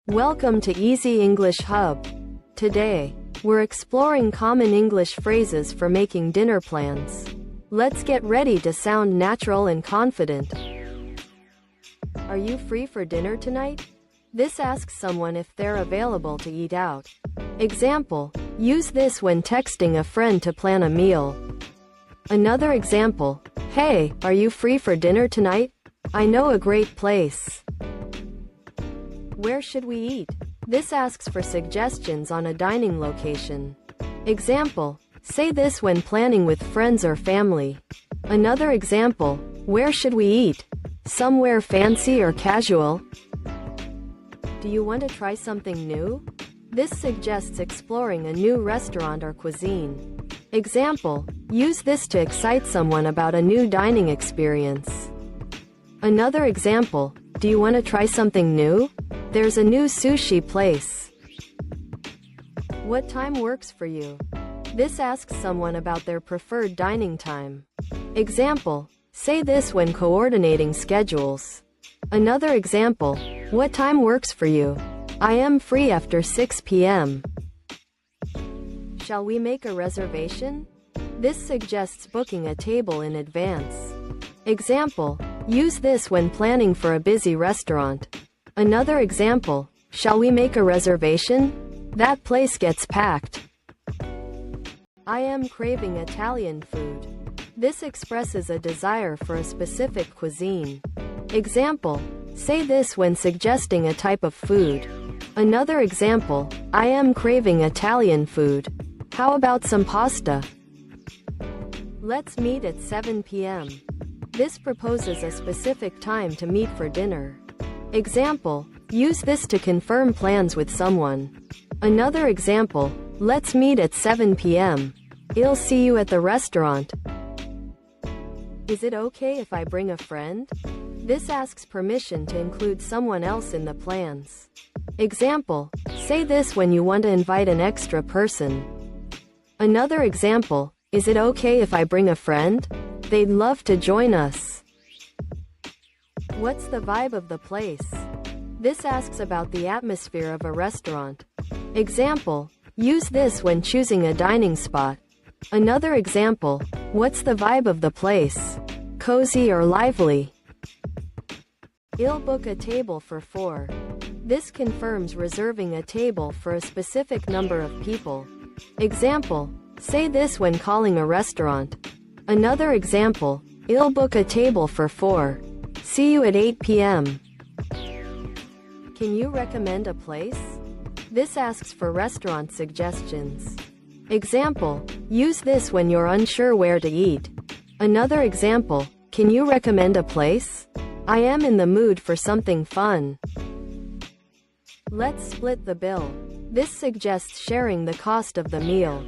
Welcome to Easy English Hub. Today, we're exploring common English phrases for making dinner plans. Let's get ready to sound natural and confident. Are you free for dinner tonight? This asks someone if they're available to eat out. Example, use this when texting a friend to plan a meal. Another example, hey, are you free for dinner tonight? I know a great place. Where should we eat? This asks for suggestions on a dining location. Example, say this when planning with friends or family. Another example, where should we eat? Somewhere fancy or casual? Do you want to try something new? This suggests exploring a new restaurant or cuisine. Example, use this to excite someone about a new dining experience. Another example, do you want to try something new? There's a new sushi place. What time works for you? This asks someone about their preferred dining time. Example, say this when coordinating schedules. Another example, what time works for you? I am free after 6 p.m. Shall we make a reservation? This suggests booking a table in advance. Example, use this when planning for a busy restaurant. Another example, shall we make a reservation? That place gets packed. I am craving Italian food. This expresses a desire for a specific cuisine. Example, say this when suggesting a type of food. Another example, I am craving Italian food. How about some pasta? Let's meet at 7 p.m. This proposes a specific time to meet for dinner. Example, use this to confirm plans with someone. Another example, let's meet at 7 p.m. I'll see you at the restaurant. Is it okay if I bring a friend? This asks permission to include someone else in the plans. Example, say this when you want to invite an extra person. Another example, is it okay if I bring a friend? They'd love to join us. What's the vibe of the place? This asks about the atmosphere of a restaurant. Example, use this when choosing a dining spot. Another example, what's the vibe of the place? Cozy or lively? I'll book a table for 4. This confirms reserving a table for a specific number of people. Example, say this when calling a restaurant. Another example, I'll book a table for 4. See you at 8 p.m. Can you recommend a place? This asks for restaurant suggestions. Example, use this when you're unsure where to eat. Another example, can you recommend a place? I am in the mood for something fun. Let's split the bill. This suggests sharing the cost of the meal.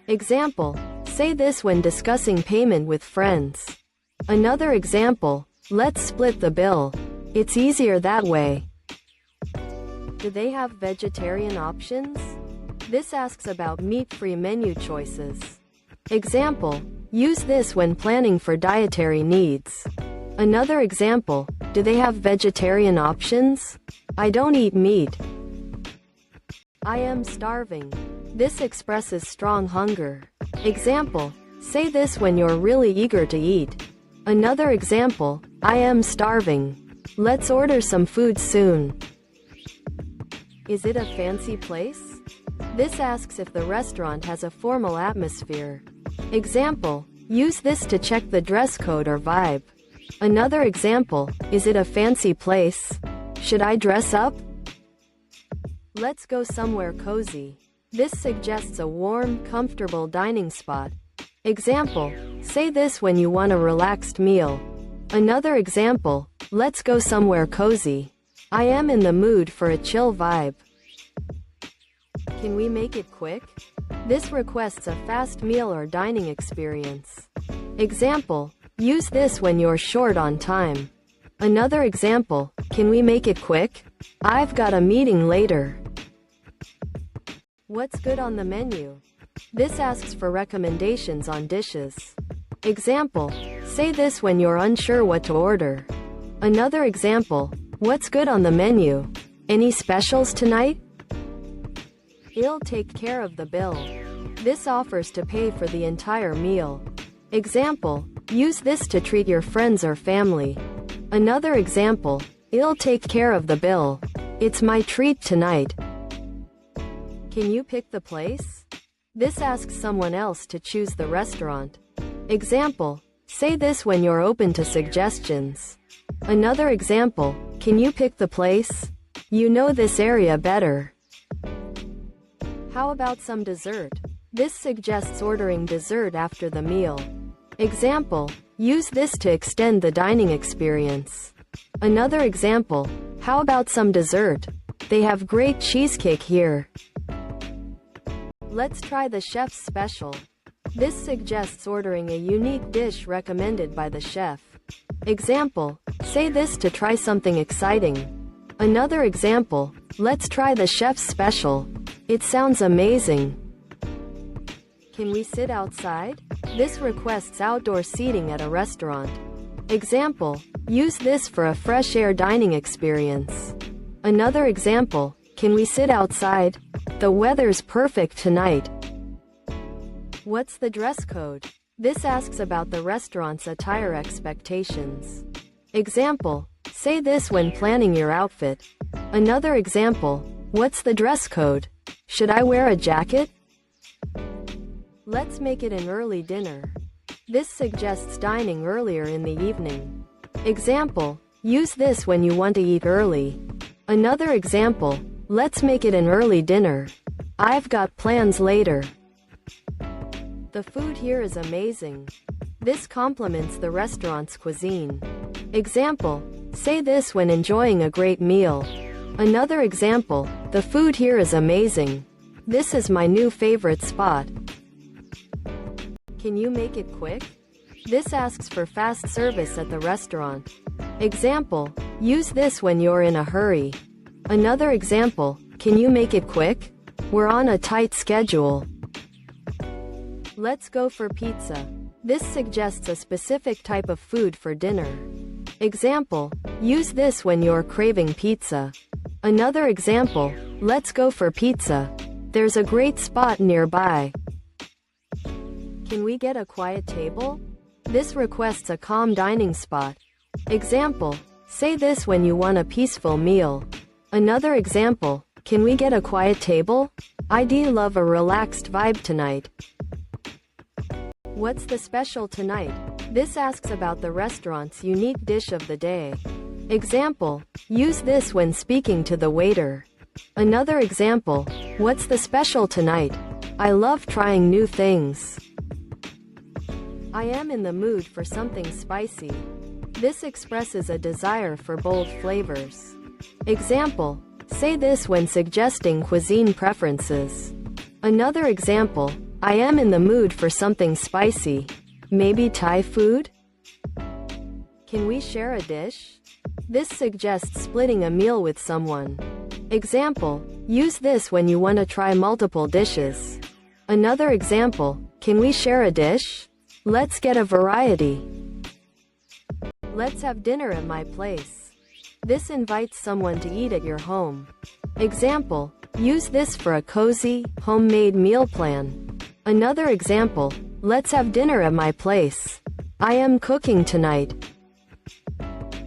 Example, say this when discussing payment with friends. Another example, let's split the bill. It's easier that way. Do they have vegetarian options? This asks about meat-free menu choices. Example, use this when planning for dietary needs. Another example, do they have vegetarian options? I don't eat meat. I am starving. This expresses strong hunger. Example, say this when you're really eager to eat. Another example, I am starving. Let's order some food soon. Is it a fancy place? This asks if the restaurant has a formal atmosphere. Example, use this to check the dress code or vibe. Another example, is it a fancy place? Should I dress up? Let's go somewhere cozy. This suggests a warm, comfortable dining spot. Example, say this when you want a relaxed meal. Another example, let's go somewhere cozy. I am in the mood for a chill vibe. Can we make it quick? This requests a fast meal or dining experience. Example, use this when you're short on time. Another example, can we make it quick? I've got a meeting later. What's good on the menu? This asks for recommendations on dishes. Example, say this when you're unsure what to order. Another example, what's good on the menu? Any specials tonight? I'll take care of the bill. This offers to pay for the entire meal. Example, use this to treat your friends or family. Another example, I'll take care of the bill. It's my treat tonight. Can you pick the place? This asks someone else to choose the restaurant. Example, say this when you're open to suggestions. Another example, can you pick the place? You know this area better. How about some dessert? This suggests ordering dessert after the meal. Example, use this to extend the dining experience. Another example, how about some dessert? They have great cheesecake here. Let's try the chef's special. This suggests ordering a unique dish recommended by the chef. Example, say this to try something exciting. Another example, let's try the chef's special. It sounds amazing. Can we sit outside? This requests outdoor seating at a restaurant. Example, use this for a fresh air dining experience. Another example, can we sit outside? The weather's perfect tonight. What's the dress code? This asks about the restaurant's attire expectations. Example, say this when planning your outfit. Another example, what's the dress code? Should I wear a jacket? Let's make it an early dinner. This suggests dining earlier in the evening. Example, use this when you want to eat early. Another example, let's make it an early dinner. I've got plans later. The food here is amazing. This complements the restaurant's cuisine. Example, say this when enjoying a great meal. Another example, the food here is amazing. This is my new favorite spot. Can you make it quick? This asks for fast service at the restaurant. Example, use this when you're in a hurry. Another example, can you make it quick? We're on a tight schedule. Let's go for pizza. This suggests a specific type of food for dinner. Example, use this when you're craving pizza. Another example, let's go for pizza. There's a great spot nearby. Can we get a quiet table? This requests a calm dining spot. Example, say this when you want a peaceful meal. Another example, can we get a quiet table? I'd love a relaxed vibe tonight. What's the special tonight? This asks about the restaurant's unique dish of the day. Example, use this when speaking to the waiter. Another example, what's the special tonight? I love trying new things. I am in the mood for something spicy. This expresses a desire for bold flavors. Example, say this when suggesting cuisine preferences. Another example, I am in the mood for something spicy. Maybe Thai food? Can we share a dish? This suggests splitting a meal with someone. Example, use this when you want to try multiple dishes. Another example, can we share a dish? Let's get a variety. Let's have dinner at my place. This invites someone to eat at your home. Example, use this for a cozy, homemade meal plan. Another example, let's have dinner at my place. I am cooking tonight.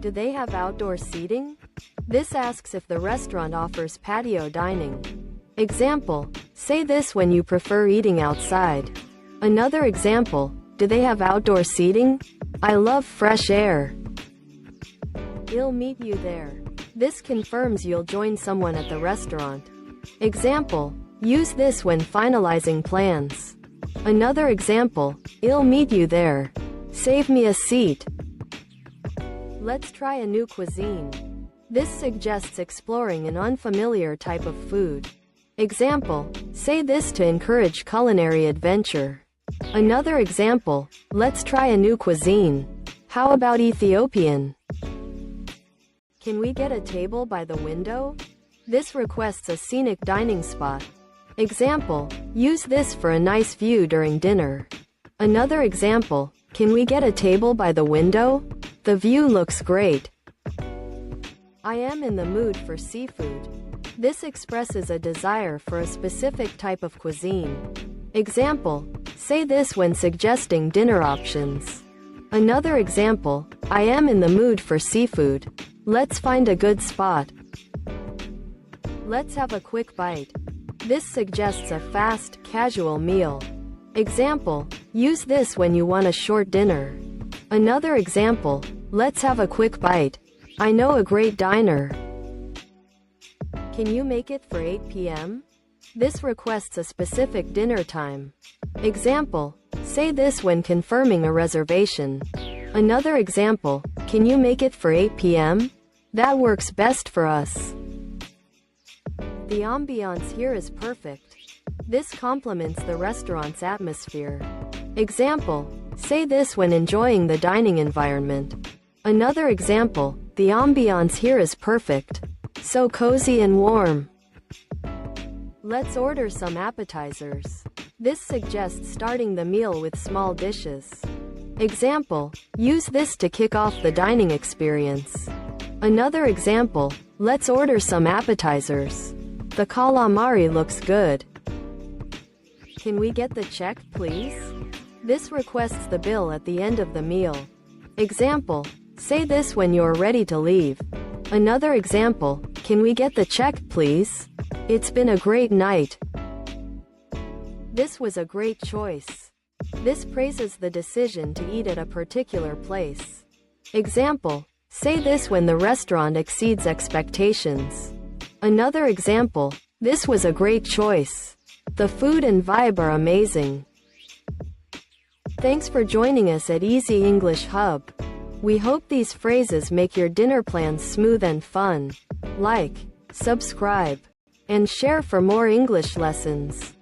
Do they have outdoor seating? This asks if the restaurant offers patio dining. Example, say this when you prefer eating outside. Another example, do they have outdoor seating? I love fresh air. I'll meet you there. This confirms you'll join someone at the restaurant. Example, use this when finalizing plans. Another example, I'll meet you there. Save me a seat. Let's try a new cuisine. This suggests exploring an unfamiliar type of food. Example, say this to encourage culinary adventure. Another example, let's try a new cuisine. How about Ethiopian? Can we get a table by the window? This requests a scenic dining spot. Example, use this for a nice view during dinner. Another example, can we get a table by the window? The view looks great. I am in the mood for seafood. This expresses a desire for a specific type of cuisine. Example, say this when suggesting dinner options. Another example, I am in the mood for seafood. Let's find a good spot. Let's have a quick bite. This suggests a fast, casual meal. Example, use this when you want a short dinner. Another example, let's have a quick bite. I know a great diner. Can you make it for 8 p.m.? This requests a specific dinner time. Example, say this when confirming a reservation. Another example, can you make it for 8 p.m.? That works best for us. The ambiance here is perfect. This complements the restaurant's atmosphere. Example, say this when enjoying the dining environment. Another example, the ambiance here is perfect. So cozy and warm. Let's order some appetizers. This suggests starting the meal with small dishes. Example, use this to kick off the dining experience. Another example, let's order some appetizers. The calamari looks good. Can we get the check, please? This requests the bill at the end of the meal. Example, say this when you're ready to leave. Another example, can we get the check, please? It's been a great night. This was a great choice. This praises the decision to eat at a particular place. Example, say this when the restaurant exceeds expectations. Another example, this was a great choice. The food and vibe are amazing. Thanks for joining us at Easy English Hub. We hope these phrases make your dinner plans smooth and fun. Like, subscribe, and share for more English lessons.